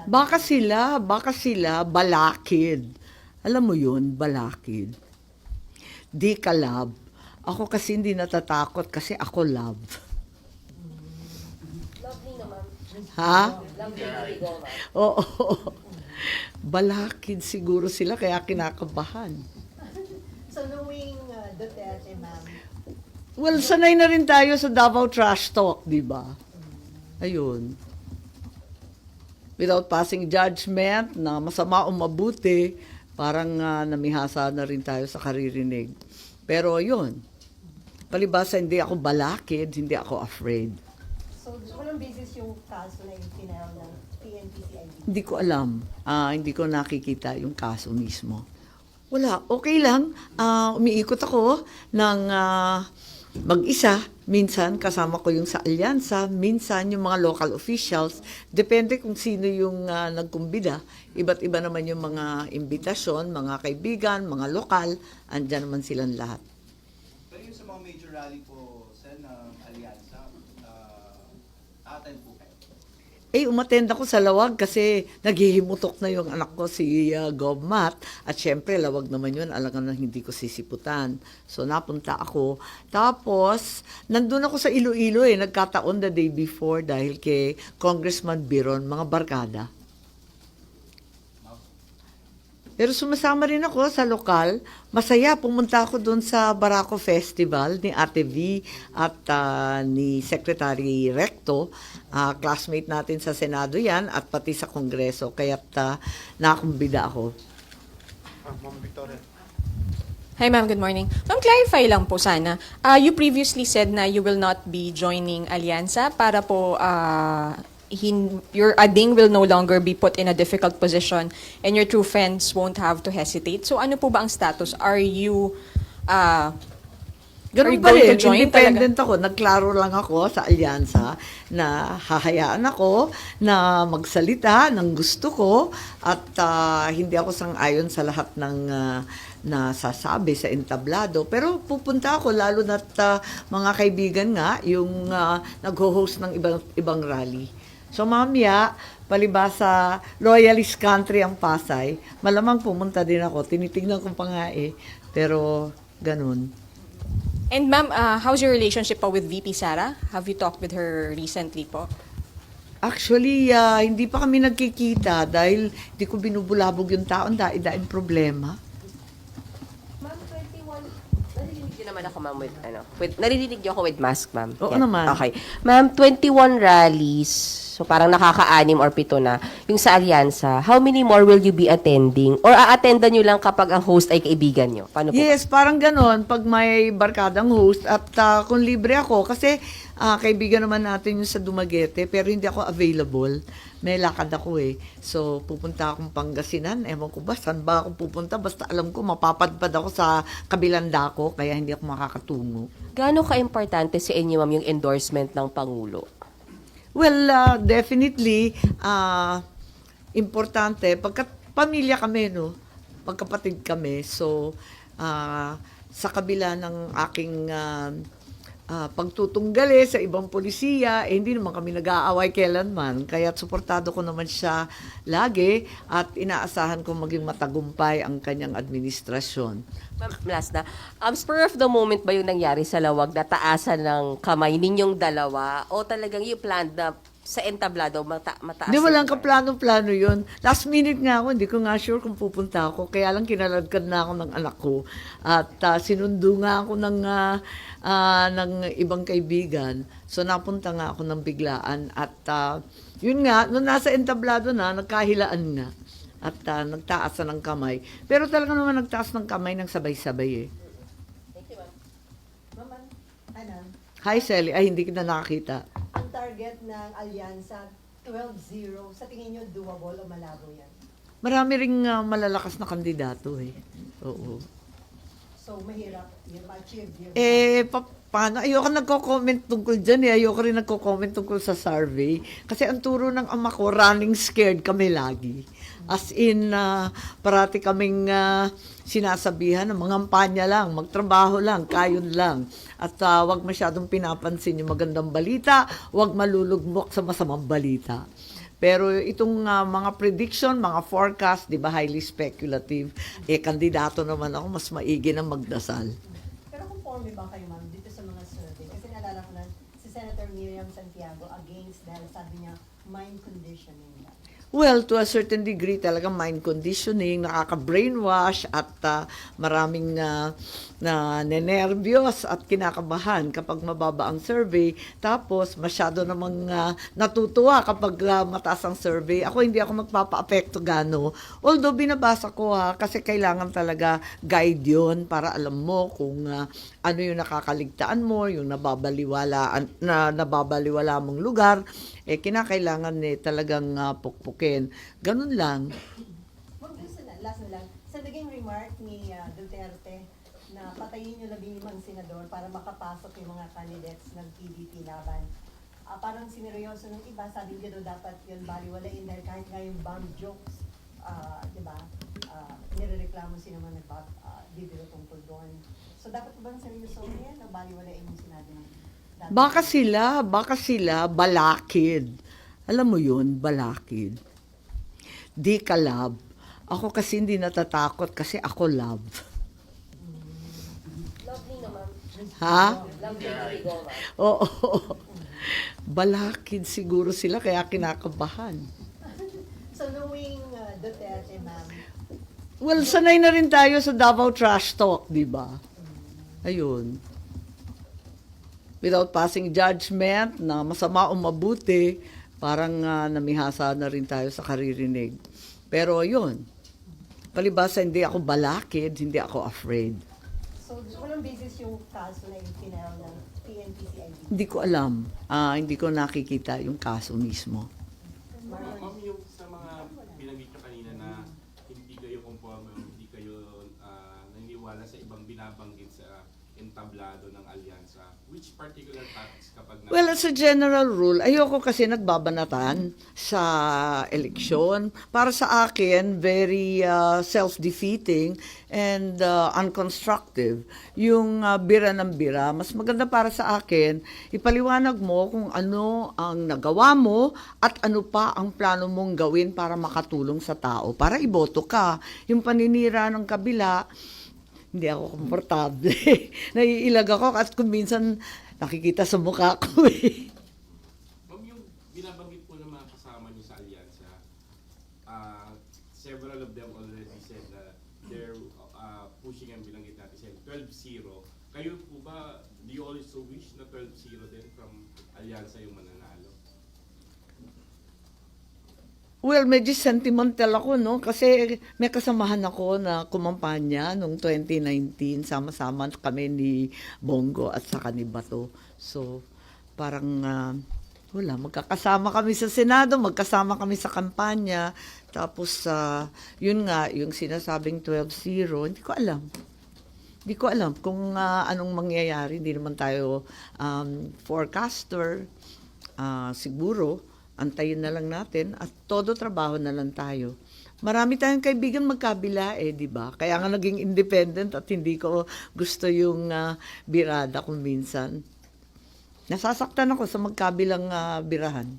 Baka sila balakid. Alam mo yun, balakid. Di ka love. Ako kasi hindi natatakot kasi ako love. Lovely naman. Ha? Lovely illegal, ma'am. Oo. Balakid siguro sila kaya kinakabahan. So knowing Duterte, ma'am, Well, sanay na rin tayo sa Davao Trash Talk, di ba? Ayun. Without passing judgment na masama o mabuti, parang namihasa na rin tayo sa karirinig. Pero yun, palibasa hindi ako balakid, hindi ako afraid. so walang basis yung kaso na yung final ng PNP-CID. Hindi ko alam. Hindi ko nakikita yung kaso mismo. Wala. Okay lang. Umiikot ako ng mag-isa. Minsan kasama ko yung sa alyansa. Minsan yung mga local officials. Depende kung sino yung nagkumbida. Iba't iba naman yung mga imbitasyon, mga kaibigan, mga lokal. Andyan naman silang lahat. Pero yung sa mga major rally po, Sen, ng Alyansa, attend po kayo. Umattend ako sa Lawag kasi naghihimutok na yung anak ko si Govmat. At syempre, Lawag naman yun. Alangan na hindi ko sisiputan. So, napunta ako. Tapos, nandun ako sa Iloilo Nagkataon the day before dahil kay Congressman Biron, mga barkada. Pero sumasama rin ako sa lokal. Masaya, pumunta ako doon sa Barako Festival ni Ate V at ni Secretary Recto. Classmate natin sa Senado yan at pati sa Kongreso. Kaya't nakumbida ako. Ma'am Victoria. Hi ma'am, good morning. Ma'am, clarify lang po sana. You previously said na you will not be joining Alyansa para po your ading will no longer be put in a difficult position and your true friends won't have to hesitate. So ano po ba ang status? Are you Ganun Are you pa going rin, to join independent ako. Nagklaro lang ako sa alyansa na hahayaan ako na magsalita ng gusto ko at hindi ako sang-ayon sa lahat ng nasasabi sa entablado. Pero pupunta ako lalo na't mga kaibigan nga yung nag-host ng ibang rally. So mamaya, palibasa loyalist country ang Pasay, malamang pumunta din ako. Tinitignan ko pa nga pero ganun. And ma'am, how's your relationship po with VP Sara? Have you talked with her recently po? Actually, hindi pa kami nagkikita dahil hindi ko binubulabog yung taon dahil problema. Ma'am, 21, narinig niyo naman ako, ma'am, narinig niyo ako with mask, ma'am. Oo Yan. naman. Okay. Ma'am, 21 rallies, so parang nakaka-anim or 7 na, yung sa Alyansa, how many more will you be attending? Or a-attendan nyo lang kapag ang host ay kaibigan nyo? Paano po? Yes, parang ganon pag may barkadang host at kung libre ako kasi kaibigan naman natin yung sa Dumaguete pero hindi ako available. May lakad ako So pupunta akong Pangasinan, ewan ko ba saan ba ako pupunta, basta alam ko mapapadpad ako sa kabilang dako kaya hindi ako makakatungo. Gaano ka-importante sa inyo, ma'am, yung endorsement ng Pangulo? Well, definitely importante pagkat pamilya kami magkapatid kami. So sa kabila ng aking pagtutunggali sa ibang polisiya, hindi naman kami nag-aaway kailanman. Kaya suportado ko naman siya lagi at inaasahan ko maging matagumpay ang kanyang administrasyon. Ma'am, last na. Spur of the moment ba yung nangyari sa Lawag na taasan ng kamay ninyong dalawa? O talagang yung plan na sa entablado mataas? Hindi, walang kaplano-plano yun. Last minute nga ako, hindi ko nga sure kung pupunta ako. Kaya lang kinaladkad na ako ng anak ko. At sinundo nga ako ng ibang kaibigan. So napunta nga ako ng biglaan. At yun nga, nung nasa entablado na, nagkahilaan nga. At nagtaas na ng kamay. Pero talaga naman nagtaas ng kamay ng sabay-sabay Thank you, ma'am. Ma'am, ano, Hi, Sally. Ay, hindi kita nakakita. ang target ng Alyansa, 12-0, sa tingin nyo doable o malabo yan? Marami ring malalakas na kandidato Oo. So mahirap yun ma-achieve yun. Paano? Ayoko nagko-comment tungkol dyan Ayoko rin nagko-comment tungkol sa survey. Kasi ang turo ng ama ko, running scared kami lagi. As in, parati kaming sinasabihan ng mga kampanya lang, magtrabaho lang, kayon lang. At wag masyadong pinapansin yung magandang balita, wag malulugmok sa masamang balita. Pero itong mga prediction, mga forecast, di ba, highly speculative, kandidato naman ako, mas maigi na magdasal. Pero conforme ba kayo, ma'am, dito sa mga survey? Kasi naalala ko na si Senator Miriam Santiago against dahil sabi niya, mind conditioning. Well, to a certain degree, talagang mind conditioning, nakaka-brainwash at maraming na nenervyos at kinakabahan kapag mababa ang survey. Tapos, masyado namang natutuwa kapag mataas ang survey. Hindi ako magpapa-apekto gano. Although, binabasa ko kasi kailangan talaga guide yun para alam mo kung ano yung nakakaligtaan mo, yung nababaliwala mong lugar, kinakailangan talagang pukpukin. Ganun lang. Ma'am, last na lang. Sa naging remark ni Duterte na patayin yung 15 senador para makapasok yung mga candidates ng PDP laban. Parang sineryoso ng iba, sabi nila daw dapat yun baliwalain dahil kahit nga yung bomb jokes, di ba, nirereklamo sila mga nagbibiro tungkol doon. So dapat ba bang seryoso yan o baliwalain yung sinabi ng dati? Baka sila balakid. Alam mo yun, balakid. Di ka love. Ako kasi hindi natatakot kasi ako love. Lovely naman. Ha? Lovely to be go, ma'am. Oo. Balakid siguro sila kaya kinakabahan. So knowing Duterte, ma'am, Well, sanay na rin tayo sa Davao Trash Talk, di ba? Ayun. Without passing judgment na masama o mabuti, parang namihasa na rin tayo sa karirinig. Pero yun, palibasa hindi ako balakid, hindi ako afraid. so walang basis yung kaso na yung final ng PNP-CID. Hindi ko alam. Hindi ko nakikita yung kaso mismo. Ma'am, yung sa mga binanggit nyo kanina na hindi kayo conforme, hindi kayo naniniwala sa ibang binabanggit sa entablado ng alyansa, which particular topics kapag Well, as a general rule, ayoko kasi nagbabanatan sa eleksyon. Para sa akin, very self-defeating and unconstructive. Yung bira ng bira, mas maganda para sa akin, ipaliwanag mo kung ano ang nagawa mo at ano pa ang plano mong gawin para makatulong sa tao, para iboto ka. Yung paninira ng kabila, hindi ako komportable. Naiilag ako at kung minsan nakikita sa mukha ko eh. Ma'am, yung binabanggit po ng mga kasama niyo sa alyansa, several of them already said na they're pushing ang binanggit natin, 12-0. Kayo po ba, do you also wish na 12-0 din from alyansa yung mananalo? Well, medyo sentimental ako, no? Kasi may kasamahan ako na kumampanya noong 2019. Sama-sama kami ni Bongo at saka ni Bato. So, parang, wala, magkakasama kami sa Senado, magkasama kami sa kampanya. Tapos, yun nga, yung sinasabing 12-0, hindi ko alam. Hindi ko alam kung anong mangyayari. Hindi naman tayo forecaster. Siguro, antayin na lang natin at todo trabaho na lang tayo. Marami tayong kaibigan magkabila di ba? Kaya nga naging independent at hindi ko gusto yung birada kung minsan. Nasasaktan ako sa magkabilang birahan.